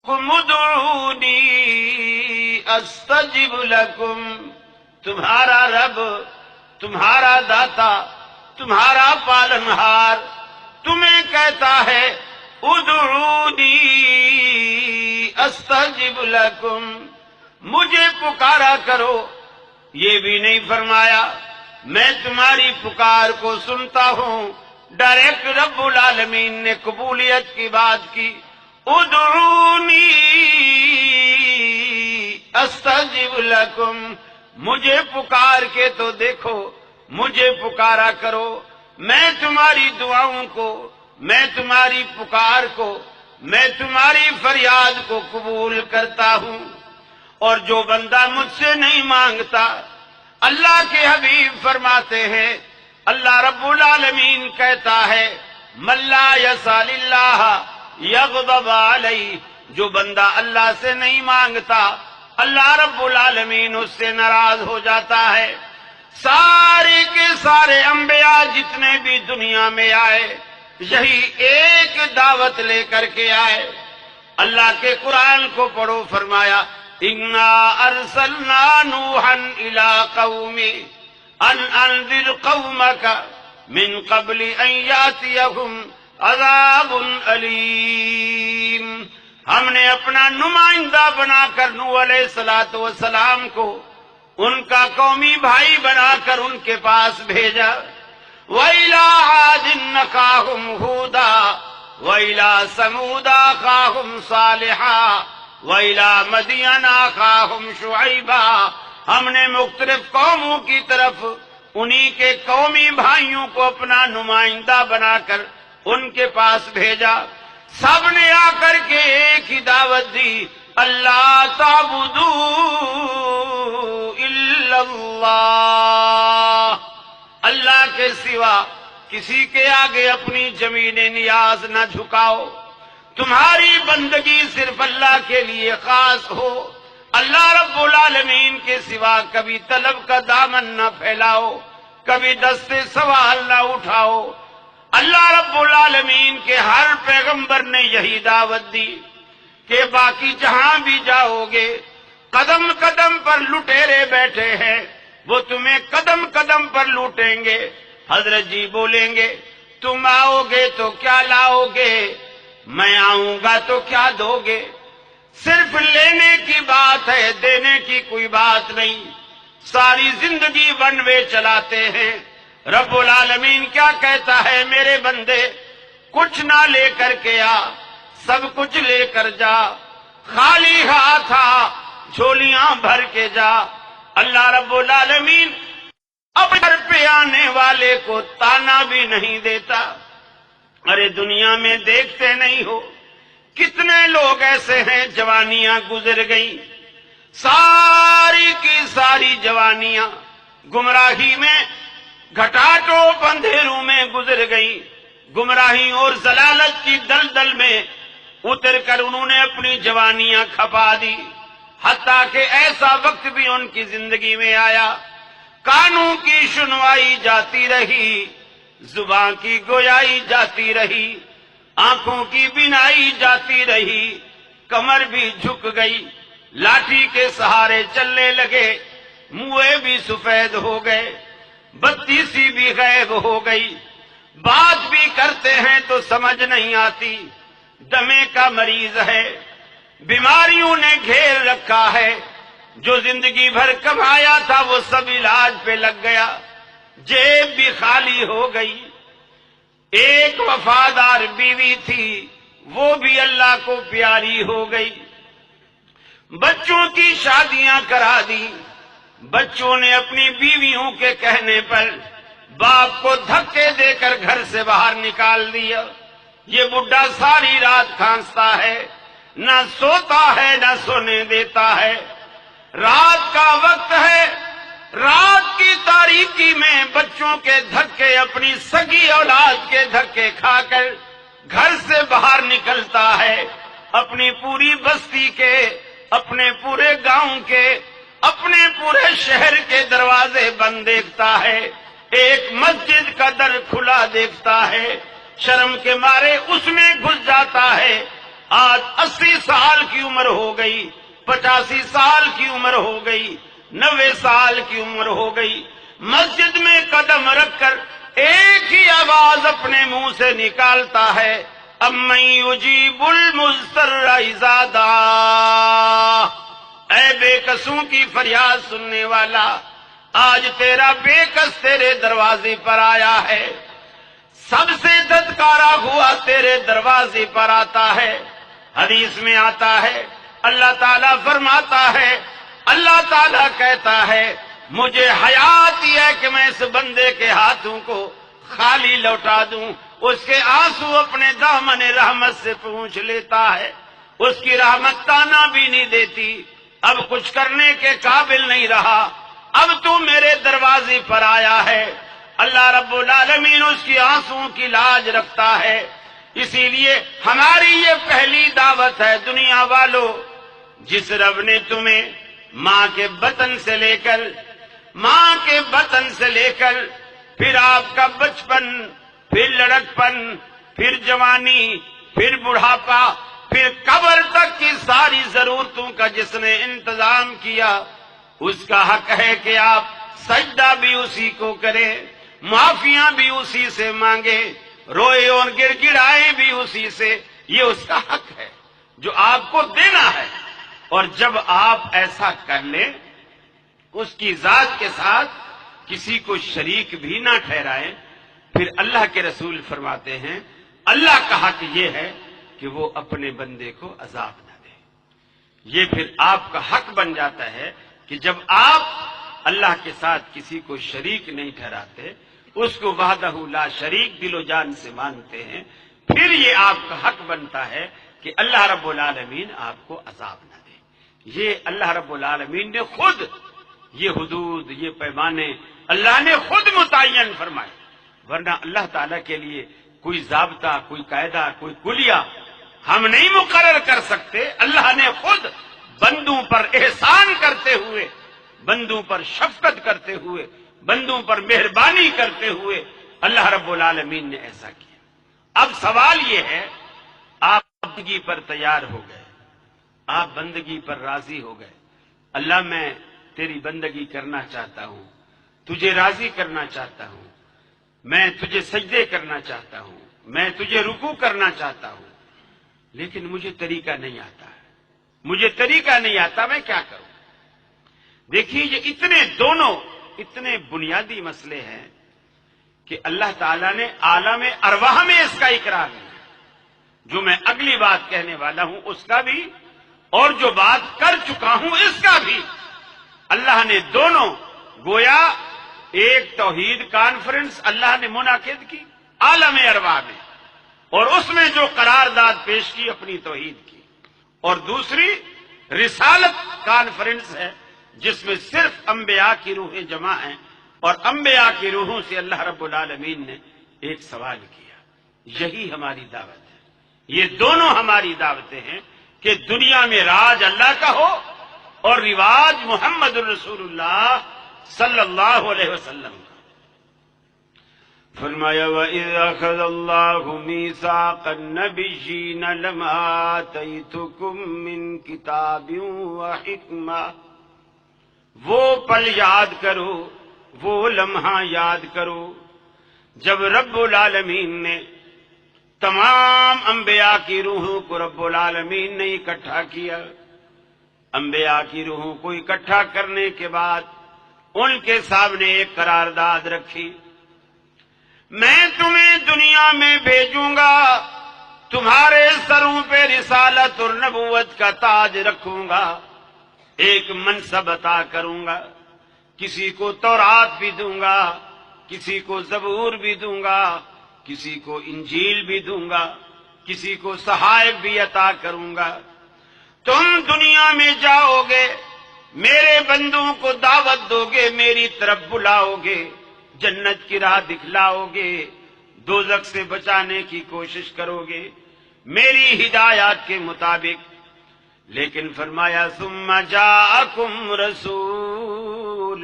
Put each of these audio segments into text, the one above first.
ادعونی استجب لکم، تمہارا رب، تمہارا داتا، تمہارا پالنہار تمہیں کہتا ہے ادعونی استجب لکم، مجھے پکارا کرو۔ یہ بھی نہیں فرمایا میں تمہاری پکار کو سنتا ہوں، ڈائریکٹ رب العالمین نے قبولیت کی بات کی، ادعونی استجب لکم، مجھے پکار کے تو دیکھو، مجھے پکارا کرو، میں تمہاری دعاؤں کو، میں تمہاری پکار کو، میں تمہاری فریاد کو قبول کرتا ہوں۔ اور جو بندہ مجھ سے نہیں مانگتا، اللہ کے حبیب فرماتے ہیں، اللہ رب العالمین کہتا ہے من لا یسأل اللہ یغضب علیہ، جو بندہ اللہ سے نہیں مانگتا اللہ رب العالمین اس سے ناراض ہو جاتا ہے۔ سارے کے سارے انبیاء جتنے بھی دنیا میں آئے یہی ایک دعوت لے کر کے آئے۔ اللہ کے قرآن کو پڑھو، فرمایا انا ارسلنا نوحا الى قومه ان انذر قومك من قبل ان ياتيهم عذاب علیم، ہم نے اپنا نمائندہ بنا کر نوح علیہ السلام کو ان کا قومی بھائی بنا کر ان کے پاس بھیجا۔ وَإِلَىٰ عَادٍ أَخَاهُمْ هُودًا وَإِلَىٰ ثَمُودَ أَخَاهُمْ صَالِحًا وَإِلَىٰ مَدْيَنَ أَخَاهُمْ شُعَيْبًا، ہم نے مختلف قوموں کی طرف انہی کے قومی بھائیوں کو اپنا نمائندہ بنا کر ان کے پاس بھیجا۔ سب نے آ کر کے ایک ہی دعوت دی، اللہ تعبدوا الا اللہ، اللہ کے سوا کسی کے آگے اپنی زمین نیاز نہ جھکاؤ، تمہاری بندگی صرف اللہ کے لیے خاص ہو، اللہ رب العالمین کے سوا کبھی طلب کا دامن نہ پھیلاؤ، کبھی دست سوال نہ اٹھاؤ۔ اللہ رب العالمین کے ہر پیغمبر نے یہی دعوت دی کہ باقی جہاں بھی جاؤ گے قدم قدم پر لٹیرے بیٹھے ہیں، وہ تمہیں قدم قدم پر لوٹیں گے۔ حضرت جی بولیں گے تم آؤ گے تو کیا لاؤ گے، میں آؤں گا تو کیا دو گے، صرف لینے کی بات ہے، دینے کی کوئی بات نہیں۔ ساری زندگی ون وے چلاتے ہیں۔ رب العالمین کیا کہتا ہے، میرے بندے کچھ نہ لے کر کے آ، سب کچھ لے کر جا، خالی ہاتھ آ، جھولیاں بھر کے جا۔ اللہ رب العالمین اپنے گھر پہ آنے والے کو تانا بھی نہیں دیتا۔ ارے دنیا میں دیکھتے نہیں ہو کتنے لوگ ایسے ہیں، جوانیاں گزر گئیں، ساری کی ساری جوانیاں گمراہی میں، گھٹاٹوپ اندھیروں میں گزر گئی، گمراہی اور ضلالت کی دلدل میں اتر کر انہوں نے اپنی جوانیاں کھپا دی، حتیٰ کہ ایسا وقت بھی ان کی زندگی میں آیا کانوں کی سنوائی جاتی رہی، زبان کی گویائی جاتی رہی، آنکھوں کی بینائی جاتی رہی، کمر بھی جھک گئی، لاٹھی کے سہارے چلنے لگے، منہ بھی سفید ہو گئے، بتی سی بھی غائب ہو گئی، بات بھی کرتے ہیں تو سمجھ نہیں آتی، دمے کا مریض ہے، بیماریوں نے گھیر رکھا ہے، جو زندگی بھر کمایا تھا وہ سب علاج پہ لگ گیا، جیب بھی خالی ہو گئی۔ ایک وفادار بیوی تھی، وہ بھی اللہ کو پیاری ہو گئی، بچوں کی شادیاں کرا دی، بچوں نے اپنی بیویوں کے کہنے پر باپ کو دھکے دے کر گھر سے باہر نکال دیا۔ یہ بڈھا ساری رات کھانستا ہے، نہ سوتا ہے نہ سونے دیتا ہے، رات کا وقت ہے، رات کی تاریکی میں بچوں کے دھکے، اپنی سگی اولاد کے دھکے کھا کر گھر سے باہر نکلتا ہے، اپنی پوری بستی کے، اپنے پورے گاؤں کے، اپنے پورے شہر کے دروازے بند دیکھتا ہے، ایک مسجد کا در کھلا دیکھتا ہے، شرم کے مارے اس میں گھس جاتا ہے، آج 80 سال کی عمر ہو گئی، 85 سال کی عمر ہو گئی، 90 سال کی عمر ہو گئی، مسجد میں قدم رکھ کر ایک ہی آواز اپنے منہ سے نکالتا ہے، امن یجیب المضطر اذا دعا۔ اے بے کسوں کی فریاد سننے والا، آج تیرا بے کس تیرے دروازے پر آیا ہے، سب سے دھتکارا ہوا تیرے دروازے پر آتا ہے۔ حدیث میں آتا ہے، اللہ تعالیٰ فرماتا ہے، اللہ تعالیٰ کہتا ہے مجھے حیات یہ ہے کہ میں اس بندے کے ہاتھوں کو خالی لوٹا دوں۔ اس کے آنسو اپنے دامن رحمت سے پوچھ لیتا ہے، اس کی رحمت تانا بھی نہیں دیتی، اب کچھ کرنے کے قابل نہیں رہا، اب تو میرے دروازے پر آیا ہے۔ اللہ رب العالمین اس کی آنسوؤں کی لاج رکھتا ہے۔ اسی لیے ہماری یہ پہلی دعوت ہے، دنیا والو، جس رب نے تمہیں ماں کے بطن سے لے کر پھر آپ کا بچپن، پھر لڑکپن، پھر جوانی، پھر بڑھاپا، پھر قبر تک کی ساری ضرورتوں کا جس نے انتظام کیا، اس کا حق ہے کہ آپ سجدہ بھی اسی کو کریں، معافیاں بھی اسی سے مانگے، روئے اور گر گڑائے بھی اسی سے، یہ اس کا حق ہے جو آپ کو دینا ہے۔ اور جب آپ ایسا کر لیں، اس کی ذات کے ساتھ کسی کو شریک بھی نہ ٹھہرائیں، پھر اللہ کے رسول فرماتے ہیں اللہ کا حق یہ ہے کہ وہ اپنے بندے کو عذاب نہ دے۔ یہ پھر آپ کا حق بن جاتا ہے کہ جب آپ اللہ کے ساتھ کسی کو شریک نہیں ٹھہراتے، اس کو وحدہ لا شریک دل و جان سے مانتے ہیں، پھر یہ آپ کا حق بنتا ہے کہ اللہ رب العالمین آپ کو عذاب نہ دے۔ یہ اللہ رب العالمین نے خود یہ حدود، یہ پیمانے اللہ نے خود متعین فرمائے، ورنہ اللہ تعالیٰ کے لیے کوئی ضابطہ، کوئی قاعدہ، کوئی کلیہ ہم نہیں مقرر کر سکتے۔ اللہ نے خود بندوں پر احسان کرتے ہوئے، بندوں پر شفقت کرتے ہوئے، بندوں پر مہربانی کرتے ہوئے اللہ رب العالمین نے ایسا کیا۔ اب سوال یہ ہے، آپ بندگی پر تیار ہو گئے، آپ بندگی پر راضی ہو گئے، اللہ میں تیری بندگی کرنا چاہتا ہوں، تجھے راضی کرنا چاہتا ہوں، میں تجھے سجدے کرنا چاہتا ہوں، میں تجھے رکوع کرنا چاہتا ہوں، لیکن مجھے طریقہ نہیں آتا ہے، مجھے طریقہ نہیں آتا، میں کیا کروں؟ دیکھیے یہ اتنے بنیادی مسئلے ہیں کہ اللہ تعالیٰ نے عالم ارواح میں اس کا اقرار کیا، جو میں اگلی بات کہنے والا ہوں اس کا بھی، اور جو بات کر چکا ہوں اس کا بھی۔ اللہ نے دونوں، گویا ایک توحید کانفرنس اللہ نے منعقد کی عالم ارواح میں، اور اس میں جو قرارداد پیش کی اپنی توحید کی، اور دوسری رسالت کانفرنس ہے جس میں صرف انبیاء کی روحیں جمع ہیں، اور انبیاء کی روحوں سے اللہ رب العالمین نے ایک سوال کیا۔ یہی ہماری دعوت ہے، یہ دونوں ہماری دعوتیں ہیں کہ دنیا میں راج اللہ کا ہو اور رواج محمد الرسول اللہ صلی اللہ علیہ وسلم کا۔ فرمایا وَإِذْ أَخَذَ اللَّهُ مِيثَاقَ النَّبِيِّينَ لَمَا آتَيْتُكُم مِّن كِتَابٍ وَحِكْمَةٍ، وہ پل یاد کرو، وہ لمحہ یاد کرو جب رب العالمین نے تمام انبیاء کی روحوں کو رب العالمین نے اکٹھا کیا۔ انبیاء کی روحوں کو اکٹھا کرنے کے بعد ان کے سامنے ایک قرارداد رکھی، میں تمہیں دنیا میں بھیجوں گا، تمہارے سروں پہ رسالت اور نبوت کا تاج رکھوں گا، ایک منصب عطا کروں گا، کسی کو تورات بھی دوں گا، کسی کو زبور بھی دوں گا، کسی کو انجیل بھی دوں گا، کسی کو صحائف بھی عطا کروں گا۔ تم دنیا میں جاؤ گے، میرے بندوں کو دعوت دو گے، میری طرف بلاؤ گے، جنت کی راہ دکھلاؤ گے، دوزخ سے بچانے کی کوشش کرو گے میری ہدایات کے مطابق۔ لیکن فرمایا ثم جاءکم رسول،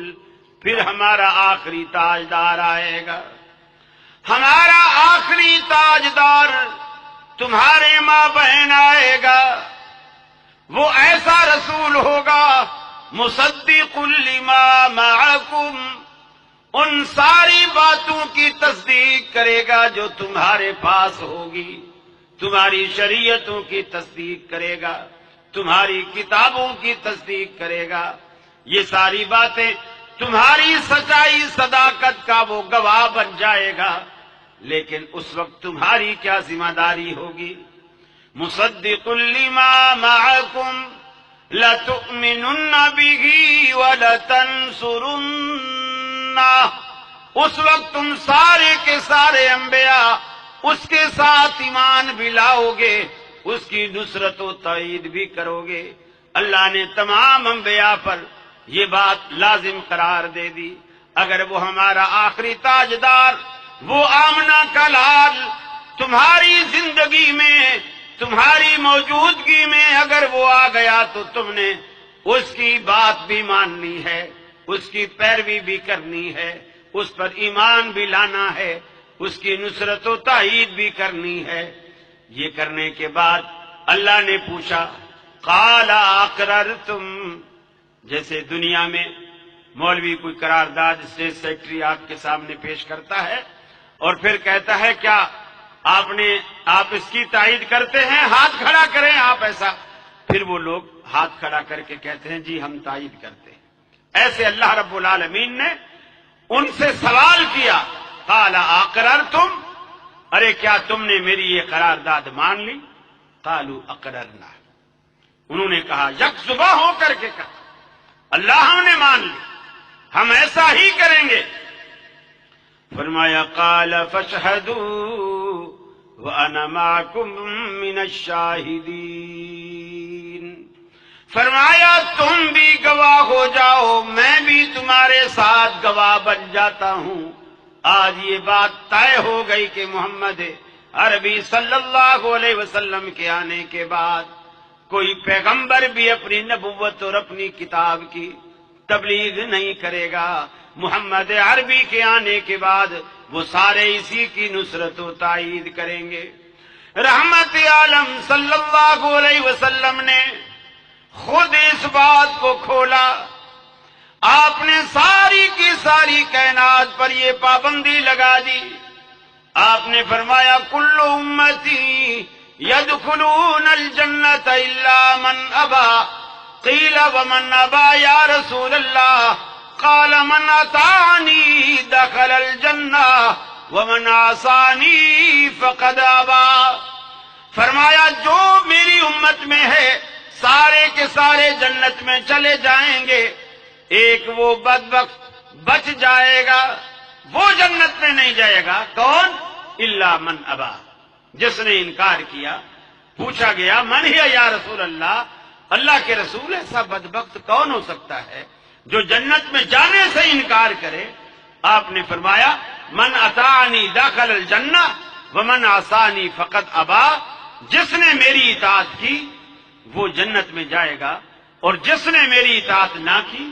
پھر ہمارا آخری تاجدار آئے گا، ہمارا آخری تاجدار تمہارے ماں بہن آئے گا، وہ ایسا رسول ہوگا مصدق لما معکم، ان ساری باتوں کی تصدیق کرے گا جو تمہارے پاس ہوگی، تمہاری شریعتوں کی تصدیق کرے گا، تمہاری کتابوں کی تصدیق کرے گا۔ یہ ساری باتیں تمہاری سچائی صداقت کا وہ گواہ بن جائے گا، لیکن اس وقت تمہاری کیا ذمہ داری ہوگی؟ مصدق لما معکم لتؤمنن به ولتنصرن، اس وقت تم سارے کے سارے انبیاء اس کے ساتھ ایمان بھی لاؤ گے، اس کی نصرت و تائید بھی کرو گے۔ اللہ نے تمام انبیاء پر یہ بات لازم قرار دے دی۔ اگر وہ ہمارا آخری تاجدار، وہ آمنہ کا لال، تمہاری زندگی میں، تمہاری موجودگی میں اگر وہ آ گیا تو تم نے اس کی بات بھی ماننی ہے، اس کی پیروی بھی کرنی ہے، اس پر ایمان بھی لانا ہے، اس کی نصرت و تائید بھی کرنی ہے۔ یہ کرنے کے بعد اللہ نے پوچھا قال اقررتم، جیسے دنیا میں مولوی کوئی قرارداد اسٹیٹ سیکرٹری آپ کے سامنے پیش کرتا ہے اور پھر کہتا ہے کیا آپ اس کی تائید کرتے ہیں؟ ہاتھ کھڑا کریں آپ، ایسا پھر وہ لوگ ہاتھ کھڑا کر کے کہتے ہیں جی ہم تائید کرتے ہیں۔ ایسے اللہ رب العالمین نے ان سے سوال کیا قال اقررتم، ارے کیا تم نے میری یہ قرارداد مان لی؟ قالوا اقررنا، انہوں نے کہا یک زباں ہو کر کے کہا اللہ ہم نے مان لی، ہم ایسا ہی کریں گے۔ فرمایا قال فاشهدوا وانا معكم من الشاہدین، فرمایا تم بھی گواہ ہو جاؤ، میں بھی تمہارے ساتھ گواہ بن جاتا ہوں۔ آج یہ بات طے ہو گئی کہ محمد عربی صلی اللہ علیہ وسلم کے آنے کے بعد کوئی پیغمبر بھی اپنی نبوت اور اپنی کتاب کی تبلیغ نہیں کرے گا۔ محمد عربی کے آنے کے بعد وہ سارے اسی کی نصرت و تائید کریں گے۔ رحمت عالم صلی اللہ علیہ وسلم نے خود اس بات کو کھولا، آپ نے ساری کی ساری کائنات پر یہ پابندی لگا دی۔ آپ نے فرمایا کل امتی یدخلون الجنت الا من ابا، قیل ومن ابا یا رسول اللہ؟ قال من اطاعنی دخل الجنہ ومن عصانی فقد ابا، فرمایا جو میری امت میں ہے سارے کے سارے جنت میں چلے جائیں گے، ایک وہ بدبخت بچ جائے گا، وہ جنت میں نہیں جائے گا۔ کون؟ الا من ابا، جس نے انکار کیا۔ پوچھا گیا من ہی یا رسول اللہ، اللہ کے رسول ایسا بدبخت کون ہو سکتا ہے جو جنت میں جانے سے انکار کرے؟ آپ نے فرمایا من اطاعنی دخل الجنہ ومن عصانی فقد ابا، جس نے میری اطاعت کی وہ جنت میں جائے گا، اور جس نے میری اطاعت نہ کی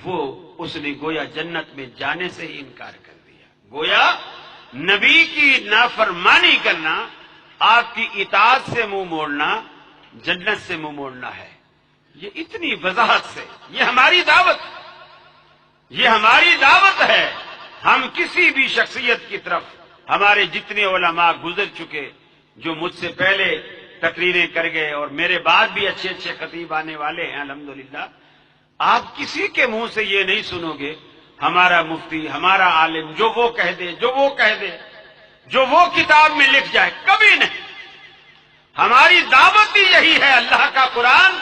وہ اس نے گویا جنت میں جانے سے ہی انکار کر دیا۔ گویا نبی کی نافرمانی کرنا، آپ کی اطاعت سے منہ موڑنا جنت سے منہ موڑنا ہے۔ یہ اتنی وضاحت سے یہ ہماری دعوت ہے۔ ہم کسی بھی شخصیت کی طرف، ہمارے جتنے علماء گزر چکے جو مجھ سے پہلے تقریریں کر گئے اور میرے بعد بھی اچھے اچھے خطیب آنے والے ہیں الحمدللہ، آپ کسی کے منہ سے یہ نہیں سنو گے ہمارا مفتی، ہمارا عالم جو وہ کہہ دے، جو وہ کتاب میں لکھ جائے، کبھی نہیں۔ ہماری دعوت ہی یہی ہے، اللہ کا قرآن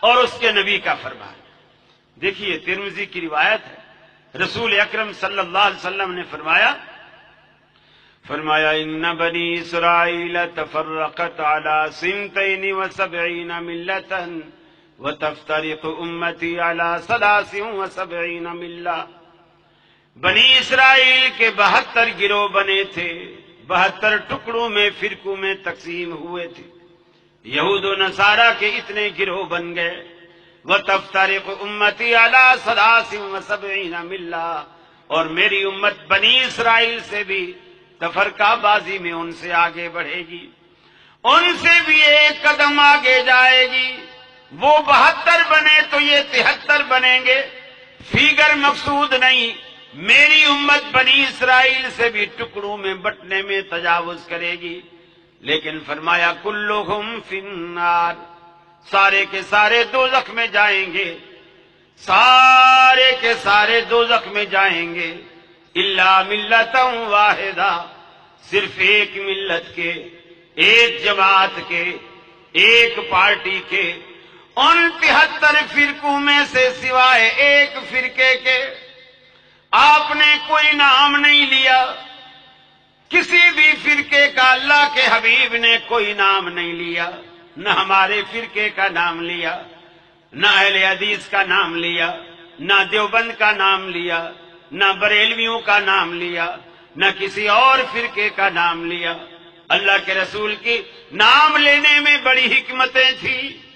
اور اس کے نبی کا فرمان۔ دیکھیے ترمذی کی روایت ہے، رسول اکرم صلی اللہ علیہ وسلم نے فرمایا ان بنی اسرائیل تفرقت على 72 ملة وتفترق امتی على 73 ملة۔ بنی اسرائیل کے 72 گروہ بنے تھے، 72 ٹکڑوں میں، فرقوں میں تقسیم ہوئے تھے۔ یہود و نصارہ کے اتنے گروہ بن گئے۔ وتفترق امتی علی 73 ملة، اور میری امت بنی اسرائیل سے بھی تفرقہ بازی میں ان سے آگے بڑھے گی۔ ان سے بھی ایک قدم آگے جائے گی. وہ 72 بنے تو یہ 73 بنیں گے. فیگر مقصود نہیں، میری امت بنی اسرائیل سے بھی ٹکڑوں میں بٹنے میں تجاوز کرے گی. لیکن فرمایا کلہم فی النار، سارے کے سارے دوزخ میں جائیں گے، سارے کے سارے دوزخ میں جائیں گے. الا ملۃ واحدہ، صرف ایک ملت کے، ایک جماعت کے، ایک پارٹی کے. ان 73 فرقوں میں سے سوائے ایک فرقے کے آپ نے کوئی نام نہیں لیا. کسی بھی فرقے کا اللہ کے حبیب نے کوئی نام نہیں لیا، نہ ہمارے فرقے کا نام لیا، نہ اہل حدیث کا نام لیا، نہ دیوبند کا نام لیا، نہ بریلویوں کا نام لیا، نہ کسی اور فرقے کا نام لیا. اللہ کے رسول کی نام لینے میں بڑی حکمتیں تھیں.